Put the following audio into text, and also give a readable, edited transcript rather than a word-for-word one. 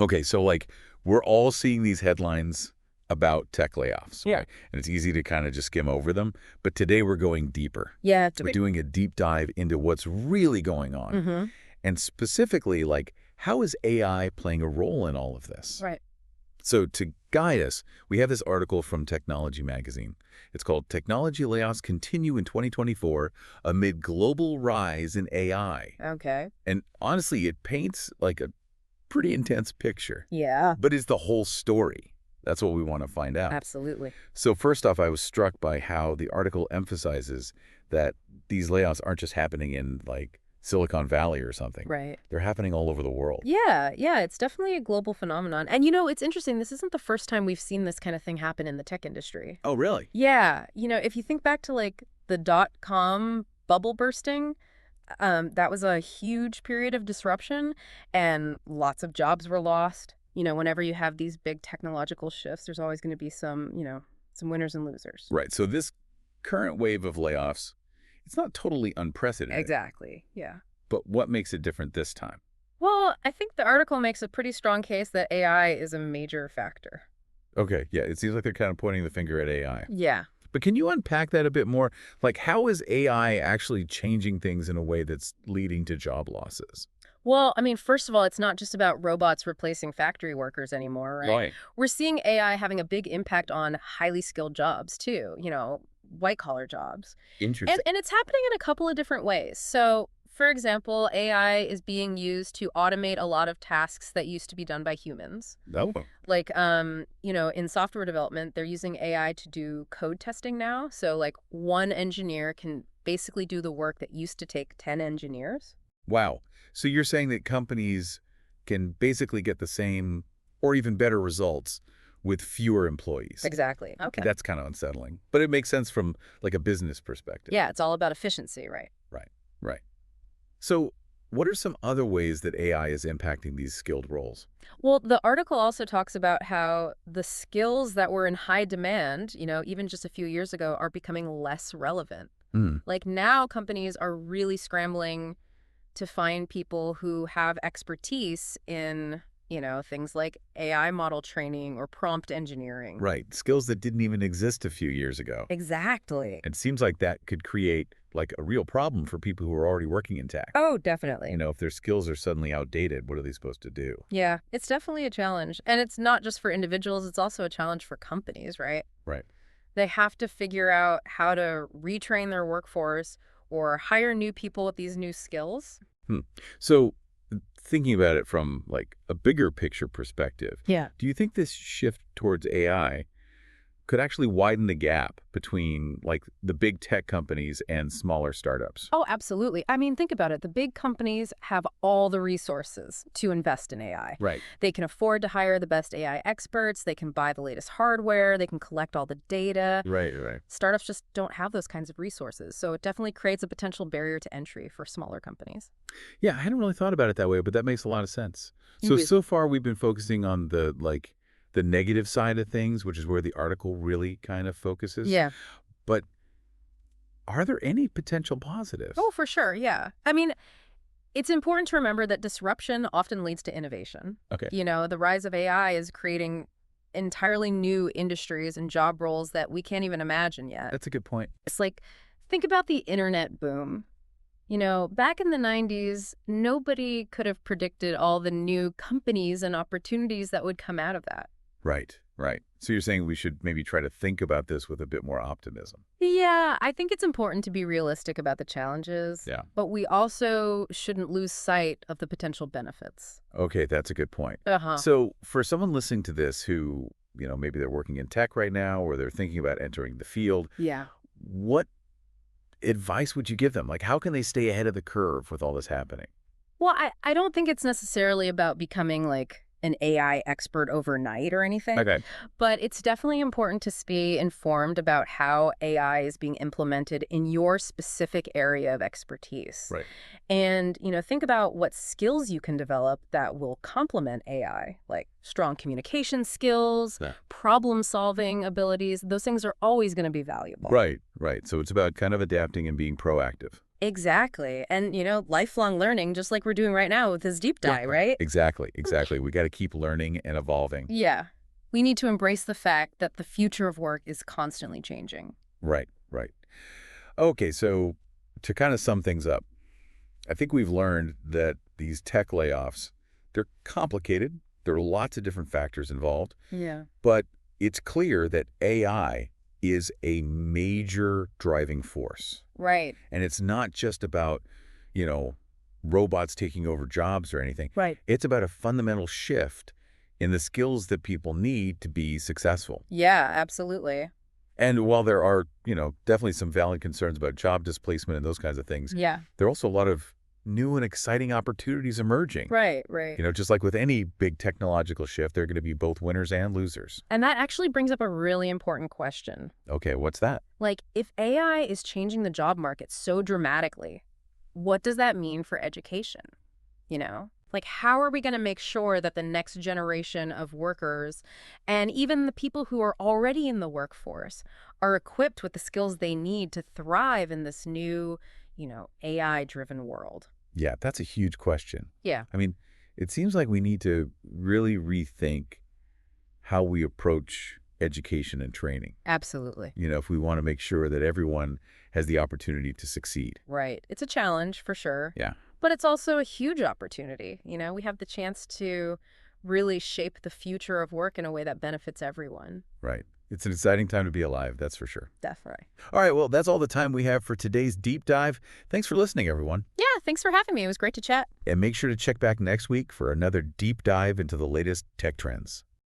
Okay, so like we're all seeing these headlines about tech layoffs, Yeah. right? And it's easy to kind of just skim over them. But today we're going deeper. Yeah. We're doing a deep dive into what's really going on. Mm-hmm. And specifically, like, how is AI playing a role in all of this? Right. So to guide us, we have this article from Technology Magazine. It's called Technology Layoffs Continue in 2024 Amid Global Rise in AI. Okay. And honestly, it paints like a pretty intense picture. Yeah. But it's the whole story. That's what we want to find out. Absolutely. So first off, I was struck by how the article emphasizes that these layoffs aren't just happening in like Silicon Valley or something. Right. They're happening all over the world. Yeah, yeah, it's definitely a global phenomenon. And it's interesting, this isn't the first time we've seen this kind of thing happen in the tech industry. Oh, really? Yeah, if you think back to like the dot-com bubble bursting, that was a huge period of disruption and lots of jobs were lost. Whenever you have these big technological shifts, there's always going to be some winners and losers. Right. So this current wave of layoffs, it's not totally unprecedented. Exactly, yeah. But what makes it different this time? Well, I think the article makes a pretty strong case that AI is a major factor. Okay, yeah, it seems like they're kind of pointing the finger at AI. Yeah. But can you unpack that a bit more? Like, how is AI actually changing things in a way that's leading to job losses? Well, I mean, first of all, it's not just about robots replacing factory workers anymore, right? Right. We're seeing AI having a big impact on highly skilled jobs, too, white-collar jobs. Interesting. And it's happening in a couple of different ways. So, for example, AI is being used to automate a lot of tasks that used to be done by humans. Oh, Like, in software development, they're using AI to do code testing now. So, like, one engineer can basically do the work that used to take 10 engineers. wow. So you're saying that companies can basically get the same or even better results with fewer employees. Exactly. Okay. That's kind of unsettling. But it makes sense from like a business perspective. Yeah, it's all about efficiency, right? Right, right. So what are some other ways that AI is impacting these skilled roles? Well, the article also talks about how the skills that were in high demand, even just a few years ago, are becoming less relevant. Hmm. Like now companies are really scrambling to find people who have expertise in, things like AI model training or prompt engineering. Right. Skills that didn't even exist a few years ago. Exactly. It seems like that could create like a real problem for people who are already working in tech. Oh, definitely. If their skills are suddenly outdated, what are they supposed to do? Yeah, it's definitely a challenge. And it's not just for individuals, it's also a challenge for companies, right? Right. They have to figure out how to retrain their workforce or hire new people with these new skills. Hmm. So thinking about it from like a bigger picture perspective, Yeah. do you think this shift towards AI could actually widen the gap between like the big tech companies and smaller startups? Oh, absolutely. I mean, think about it. The big companies have all the resources to invest in AI. Right. They can afford to hire the best AI experts. They can buy the latest hardware. They can collect all the data. Right, right. Startups just don't have those kinds of resources. So it definitely creates a potential barrier to entry for smaller companies. Yeah, I hadn't really thought about it that way, but that makes a lot of sense. So far we've been focusing on the the negative side of things, which is where the article really kind of focuses. Yeah. But are there any potential positives? Oh, for sure. Yeah. I mean, it's important to remember that disruption often leads to innovation. Okay. The rise of AI is creating entirely new industries and job roles that we can't even imagine yet. That's a good point. It's like, think about the internet boom. Back in the 90s, nobody could have predicted all the new companies and opportunities that would come out of that. Right, right. So you're saying we should maybe try to think about this with a bit more optimism. Yeah, I think it's important to be realistic about the challenges. Yeah. But we also shouldn't lose sight of the potential benefits. Okay, that's a good point. Uh-huh. So for someone listening to this who, maybe they're working in tech right now or they're thinking about entering the field, Yeah. what advice would you give them? Like, how can they stay ahead of the curve with all this happening? Well, I don't think it's necessarily about becoming like an AI expert overnight or anything. Okay. But it's definitely important to be informed about how AI is being implemented in your specific area of expertise. Right. And, think about what skills you can develop that will complement AI, like strong communication skills, Yeah. problem-solving abilities. Those things are always going to be valuable. Right, right. So it's about kind of adapting and being proactive. Exactly. And, lifelong learning, just like we're doing right now with this deep Yeah. dive, right? Exactly, exactly. We got to keep learning and evolving. Yeah. We need to embrace the fact that the future of work is constantly changing. Right, right. Okay, so to kind of sum things up, I think we've learned that these tech layoffs, they're complicated. There are lots of different factors involved, Yeah. but it's clear that AI is a major driving force. Right. And it's not just about, you know, robots taking over jobs or anything. Right. It's about a fundamental shift in the skills that people need to be successful. Yeah, absolutely. And while there are, definitely some valid concerns about job displacement and those kinds of things, Yeah. there are also a lot of new and exciting opportunities emerging. Right, right. Just like with any big technological shift, there are going to be both winners and losers. And that actually brings up a really important question. Okay, what's that? Like, if AI is changing the job market so dramatically, what does that mean for education? Like, how are we going to make sure that the next generation of workers and even the people who are already in the workforce are equipped with the skills they need to thrive in this new, AI-driven world? Yeah, that's a huge question. Yeah, I mean, it seems like we need to really rethink how we approach education and training, absolutely. if we want to make sure that everyone has the opportunity to succeed. Right. It's a challenge for sure, Yeah, but it's also a huge opportunity. We have the chance to really shape the future of work in a way that benefits everyone. right. It's an exciting time to be alive, that's for sure. Definitely. All right, well, that's all the time we have for today's deep dive. Thanks for listening, everyone. Yeah, thanks for having me. It was great to chat. And make sure to check back next week for another deep dive into the latest tech trends.